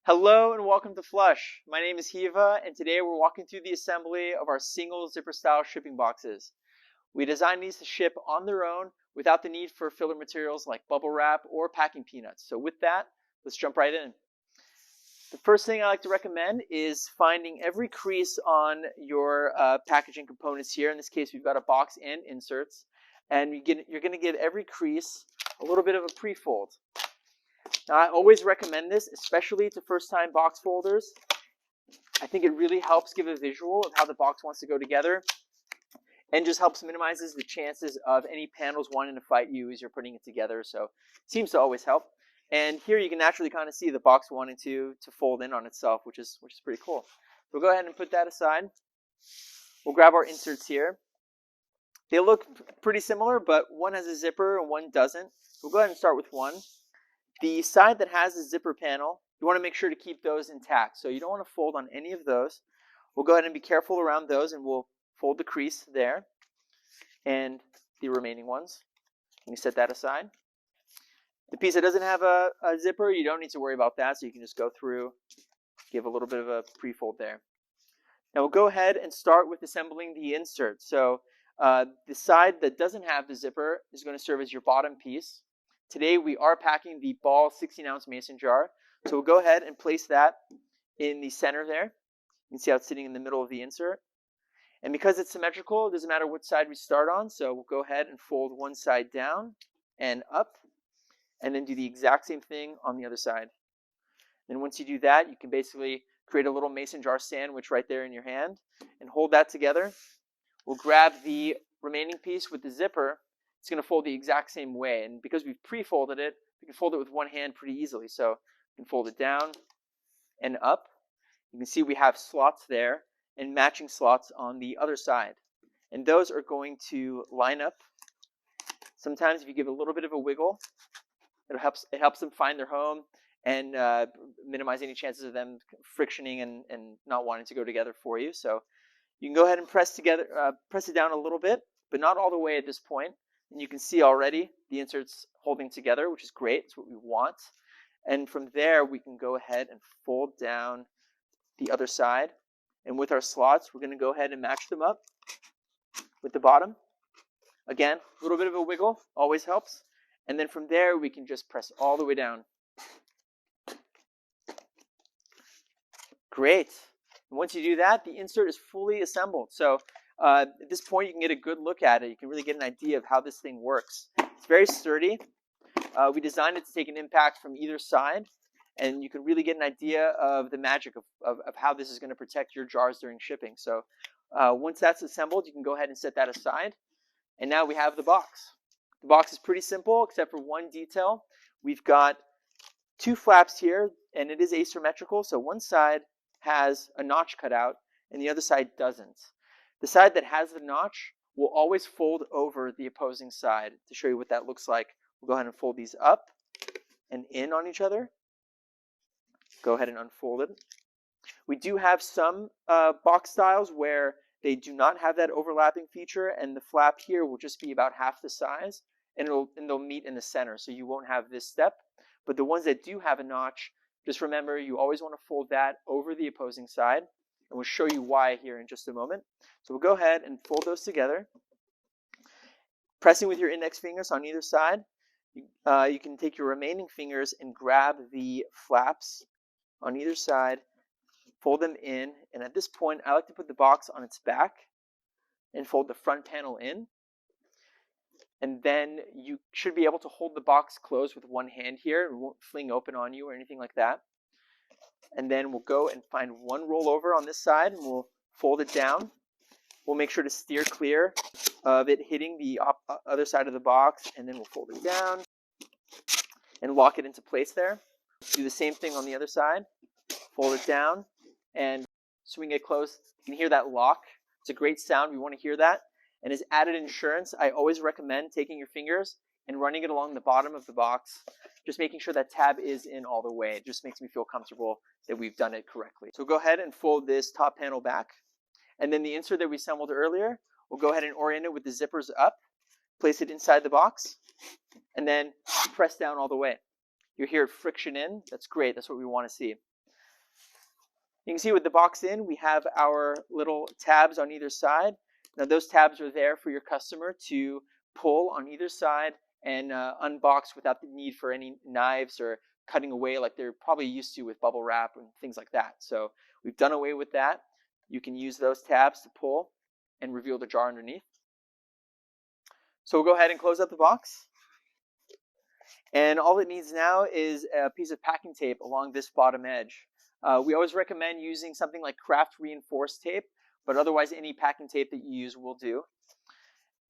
Hello and welcome to Flush. My name is Heeva, and today we're walking through the assembly of our single zipper style shipping boxes. We designed these to ship on their own without the need for filler materials like bubble wrap or packing peanuts. So with that, let's jump right in. The first thing I like to recommend is finding every crease on your packaging components here. In this case, we've got a box and inserts, and you're going to give every crease a little bit of a pre-fold. Now, I always recommend this, especially to first-time box folders. I think it really helps give a visual of how the box wants to go together and just minimizes the chances of any panels wanting to fight you as you're putting it together. So it seems to always help. And here you can naturally kind of see the box wanting to fold in on itself, which is pretty cool. We'll go ahead and put that aside. We'll grab our inserts here. They look pretty similar, but one has a zipper and one doesn't. We'll go ahead and start with one. The side that has a zipper panel, you want to make sure to keep those intact. So you don't want to fold on any of those. We'll go ahead and be careful around those, and we'll fold the crease there and the remaining ones. You can set that aside. The piece that doesn't have a zipper, you don't need to worry about that, so you can just go through, give a little bit of a pre-fold there. Now we'll go ahead and start with assembling the insert. So the side that doesn't have the zipper is going to serve as your bottom piece. Today we are packing the ball 16-ounce mason jar. So we'll go ahead and place that in the center there. You can see how it's sitting in the middle of the insert. And because it's symmetrical, it doesn't matter which side we start on. So we'll go ahead and fold one side down and up, and then do the exact same thing on the other side. Then once you do that, you can basically create a little mason jar sandwich right there in your hand and hold that together. We'll grab the remaining piece with the zipper. It's going to fold the exact same way, and because we've pre-folded it, we can fold it with one hand pretty easily. So you can fold it down and up. You can see we have slots there and matching slots on the other side, and those are going to line up. Sometimes if you give a little bit of a wiggle, it helps them find their home and minimize any chances of them frictioning and not wanting to go together for you. So you can go ahead and press it down a little bit, but not all the way at this point. And you can see already the inserts holding together, which is great. It's what we want. And from there, we can go ahead and fold down the other side. And with our slots, we're going to go ahead and match them up with the bottom. Again, a little bit of a wiggle always helps. And then from there, we can just press all the way down. Great. And once you do that, the insert is fully assembled. So at this point, you can get a good look at it. You can really get an idea of how this thing works. It's very sturdy. We designed it to take an impact from either side, and you can really get an idea of the magic of how this is going to protect your jars during shipping. So once that's assembled, you can go ahead and set that aside. And now we have the box. The box is pretty simple, except for one detail. We've got two flaps here, and it is asymmetrical. So one side has a notch cut out, and the other side doesn't. The side that has the notch will always fold over the opposing side. To show you what that looks like, we'll go ahead and fold these up and in on each other. Go ahead and unfold it. We do have some box styles where they do not have that overlapping feature, and the flap here will just be about half the size, and they'll meet in the center, so you won't have this step. But the ones that do have a notch, just remember you always want to fold that over the opposing side. And we'll show you why here in just a moment. So we'll go ahead and fold those together. Pressing with your index fingers on either side, you can take your remaining fingers and grab the flaps on either side, fold them in, and at this point, I like to put the box on its back and fold the front panel in. And then you should be able to hold the box closed with one hand here. It won't fling open on you or anything like that. And then we'll go and find one rollover on this side, and we'll fold it down. We'll make sure to steer clear of it hitting the other side of the box, and then we'll fold it down and lock it into place there. Do the same thing on the other side. Fold it down and swing it close. You can hear that lock. It's a great sound. We want to hear that. And as added insurance, I always recommend taking your fingers and running it along the bottom of the box, just making sure that tab is in all the way. It just makes me feel comfortable that we've done it correctly. So go ahead and fold this top panel back. And then the insert that we assembled earlier, we'll go ahead and orient it with the zippers up, place it inside the box, and then press down all the way. You hear friction in. That's great. That's what we want to see. You can see with the box in, we have our little tabs on either side. Now those tabs are there for your customer to pull on either side and unbox without the need for any knives or cutting away like they're probably used to with bubble wrap and things like that. So we've done away with that. You can use those tabs to pull and reveal the jar underneath. So we'll go ahead and close up the box. And all it needs now is a piece of packing tape along this bottom edge. We always recommend using something like craft reinforced tape, but otherwise any packing tape that you use will do.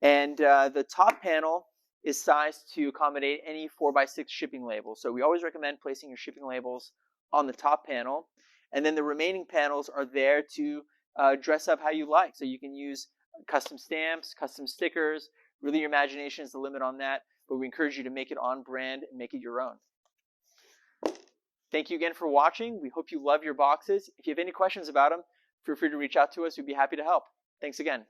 And the top panel is sized to accommodate any 4x6 shipping label. So we always recommend placing your shipping labels on the top panel. And then the remaining panels are there to dress up how you like. So you can use custom stamps, custom stickers. Really, your imagination is the limit on that. But we encourage you to make it on brand and make it your own. Thank you again for watching. We hope you love your boxes. If you have any questions about them, feel free to reach out to us. We'd be happy to help. Thanks again.